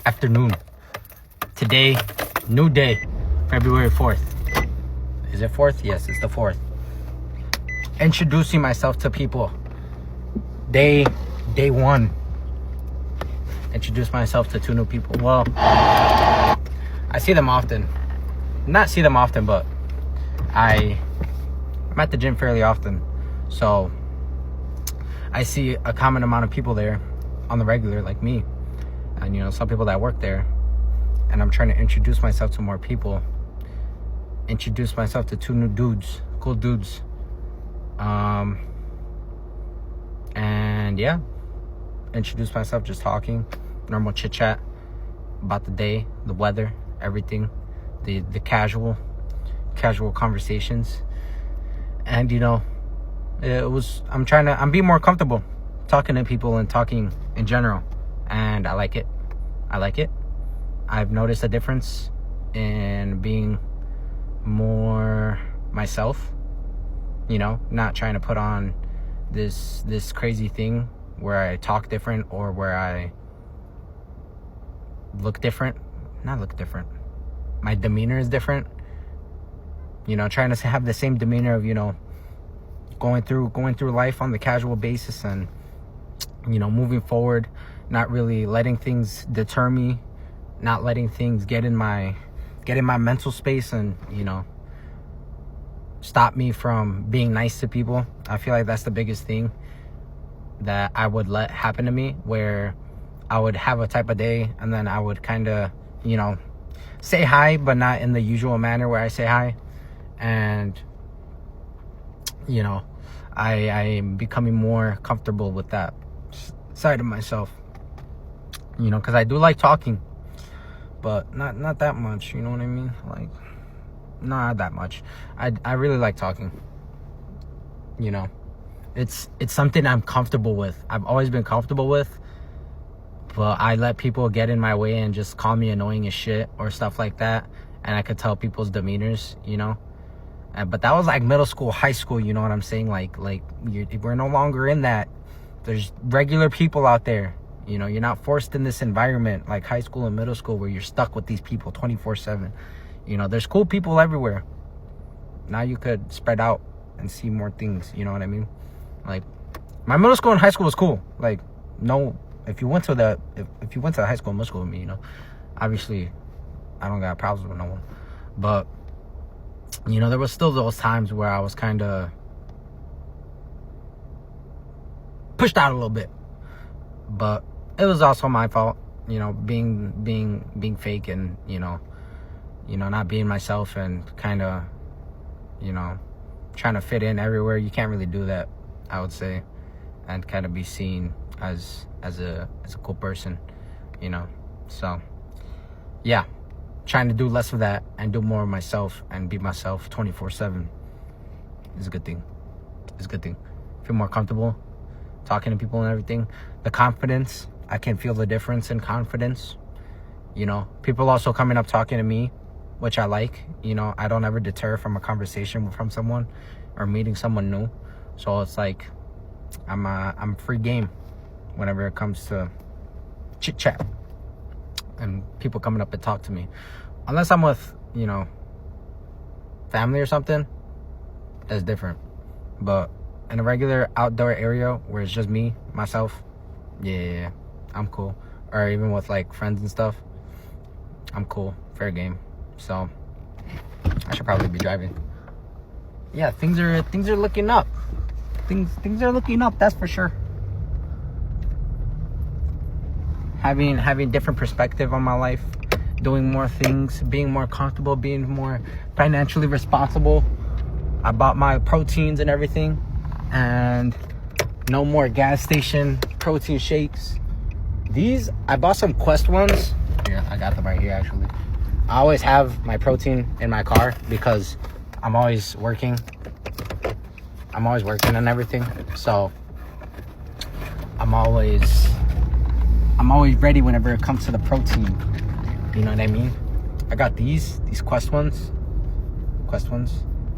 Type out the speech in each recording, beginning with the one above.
afternoon. Today, new day, February 4th. Is it 4th? Yes, it's the 4th. Introducing myself to people. Day 1. Introduce myself to 2 new people. Well, I see them often. Not see them often, but I'm at the gym fairly often. So I see a common amount of people there on the regular, like me. And, you know, some people that work there. And I'm trying to introduce myself to more people. Introduce myself to 2 new dudes. Cool dudes. And yeah. Introduce myself, just talking. Normal chit chat about the day, the weather, everything. The casual conversations. And, you know, I'm being more comfortable talking to people and talking in general. And I like it. I've noticed a difference in being more myself, you know, not trying to put on this crazy thing where I talk different or where I look different. Not look different. My demeanor is different. You know, trying to have the same demeanor of, you know, going through life on the casual basis and, you know, moving forward, not really letting things deter me, not letting things get in my mental space and, you know, stop me from being nice to people. I feel like that's the biggest thing that I would let happen to me, where I would have a type of day and then I would kind of, you know, say hi, but not in the usual manner where I say hi. And, you know, I'm becoming more comfortable with that side of myself, you know, because I do like talking, but not that much, you know what I mean? Like, not that much. I really like talking, you know. It's something I'm comfortable with. I've always been comfortable with, but I let people get in my way and just call me annoying as shit or stuff like that, and I could tell people's demeanors, you know. But that was like middle school, high school, you know what I'm saying? Like we're no longer in that. There's regular people out there, you know. You're not forced in this environment like high school and middle school where you're stuck with these people 24/7. You know, there's cool people everywhere. Now you could spread out and see more things, you know what I mean? Like, my middle school and high school was cool. Like, no, if you went to high school and middle school with me, you know, obviously I don't got problems with no one. But, you know, there was still those times where I was kind of pushed out a little bit. But it was also my fault, you know, being fake and, you know, not being myself and kind of, you know, trying to fit in everywhere. You can't really do that, I would say, and kind of be seen as a cool person, you know. So, yeah, trying to do less of that and do more of myself and be myself 24/7 is a good thing. It's a good thing. Feel more comfortable talking to people and everything. The confidence, I can feel the difference in confidence. You know, people also coming up talking to me, which I like. You know, I don't ever deter from a conversation from someone or meeting someone new. So it's like I'm free game whenever it comes to chit chat and people coming up and talk to me, unless I'm with, you know, family or something. That's different. But in a regular outdoor area where it's just me, myself, yeah, I'm cool. Or even with like friends and stuff, I'm cool. Fair game. So I should probably be driving. Yeah, things are looking up. Things are looking up, that's for sure. Having different perspective on my life, doing more things, being more comfortable, being more financially responsible. I bought my proteins and everything, and no more gas station protein shakes. I bought some Quest ones. Here, I got them right here actually. I always have my protein in my car because I'm always working and everything. So I'm always ready whenever it comes to the protein. You know what I mean? I got these Quest ones,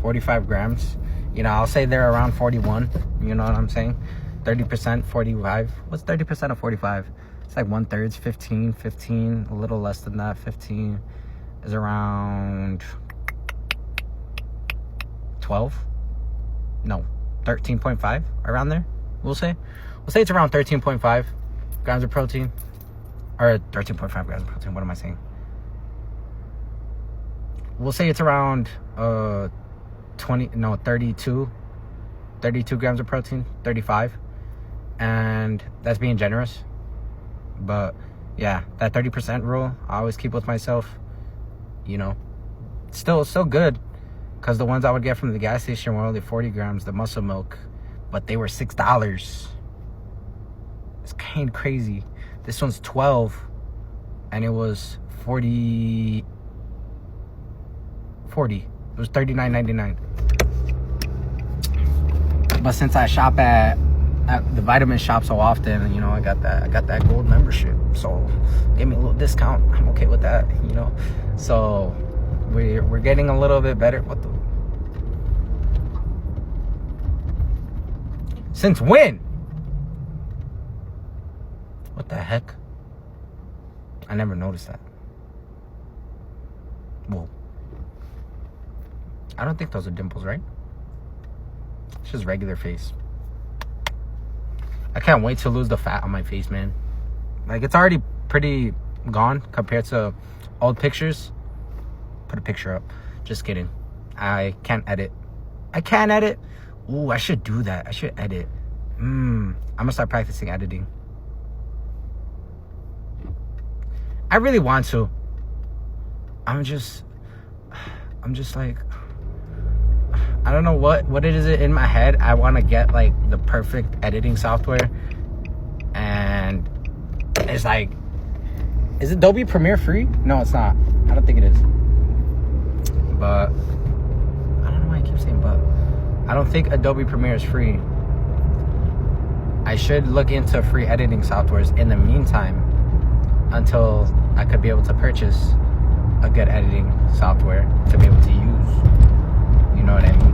45 grams. You know, I'll say they're around 41. You know what I'm saying? 30%, 45. What's 30% of 45? It's like 1/3, 15, a little less than that. 15 is around 12. No, 13.5, around there. We'll say it's around 13.5 grams of protein, or 13.5 grams of protein. What am I saying? We'll say it's around 32 grams of protein, 35, and that's being generous. But yeah, that 30% rule I always keep with myself. You know, still good, because the ones I would get from the gas station were only 40 grams, the muscle milk, but they were $6. It's kind of crazy. This one's 12, and it was 40. It was $39.99. But since I shop at the vitamin shop so often, you know, I got that gold membership, so give me a little discount. I'm okay with that, you know. So we're getting a little bit better. What the? Since when? What the heck? I never noticed that. Whoa. I don't think those are dimples, right? It's just regular face. I can't wait to lose the fat on my face, man. Like, it's already pretty gone compared to old pictures. Put a picture up. Just kidding. I can't edit. Ooh, I should do that. I should edit. I'm gonna start practicing editing. I really want to. I'm just like, I don't know what it is in my head. I want to get like the perfect editing software, and it's like, is Adobe Premiere free? No, it's not. I don't think it is. But I don't know why I keep saying but. I don't think Adobe Premiere is free. I should look into free editing softwares in the meantime until I could be able to purchase a good editing software to be able to use. You know what I mean?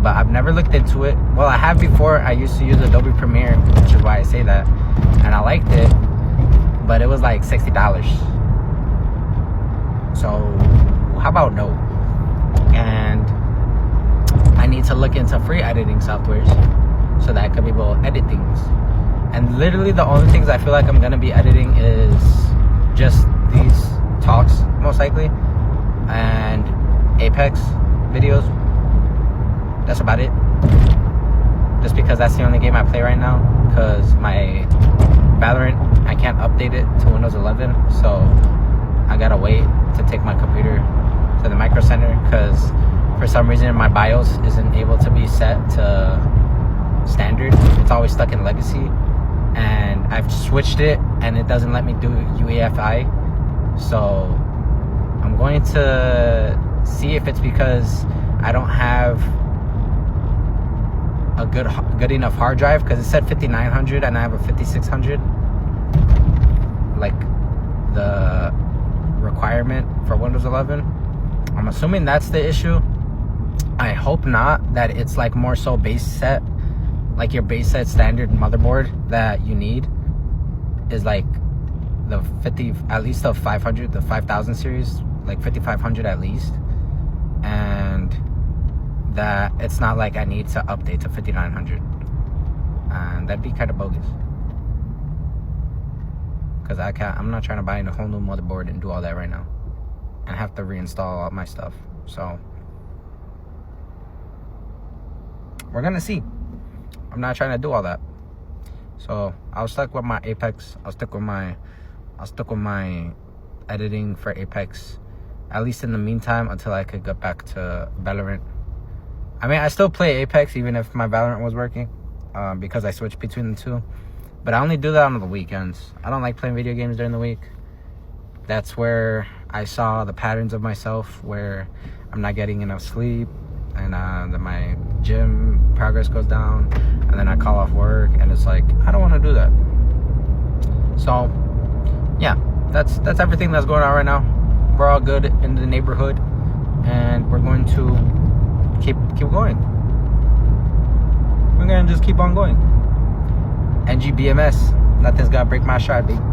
But I've never looked into it. Well, I have before. I used to use Adobe Premiere, which is why I say that. And I liked it, but it was like $60. So how about no? And I need to look into free editing softwares so that I could be able to edit things. And literally the only things I feel like I'm gonna be editing is just these talks, most likely, and Apex videos. That's about it. Just because that's the only game I play right now, because my Valorant, I can't update it to Windows 11, so I gotta wait to take my computer to the Micro Center, because for some reason my BIOS isn't able to be set to standard. It's always stuck in legacy, and I've switched it and it doesn't let me do UEFI. So I'm going to see if it's because I don't have a good enough hard drive, because it said 5900 and I have a 5600, like the requirement for Windows 11. I'm assuming that's the issue. I hope not, that it's like more so base set, like your base set standard motherboard that you need is like the 50, at least the 500, the 5000 series, like 5500 at least, and that it's not like I need to update to 5900, and that'd be kind of bogus, because I'm not trying to buy a whole new motherboard and do all that right now and have to reinstall all my stuff. So we're gonna see. I'm not trying to do all that. So I'll stick with my Apex. I'll stick with my editing for Apex, at least in the meantime, until I could get back to Valorant. I mean, I still play Apex even if my Valorant was working, because I switch between the two. But I only do that on the weekends. I don't like playing video games during the week. That's where I saw the patterns of myself, where I'm not getting enough sleep, and then my gym progress goes down, and then I call off work, and it's like, I don't want to do that. So yeah, that's everything that's going on right now. We're all good in the neighborhood, and we're going to keep going. We're gonna just keep on going. NGBMS, Nothing's gonna break my stride, baby.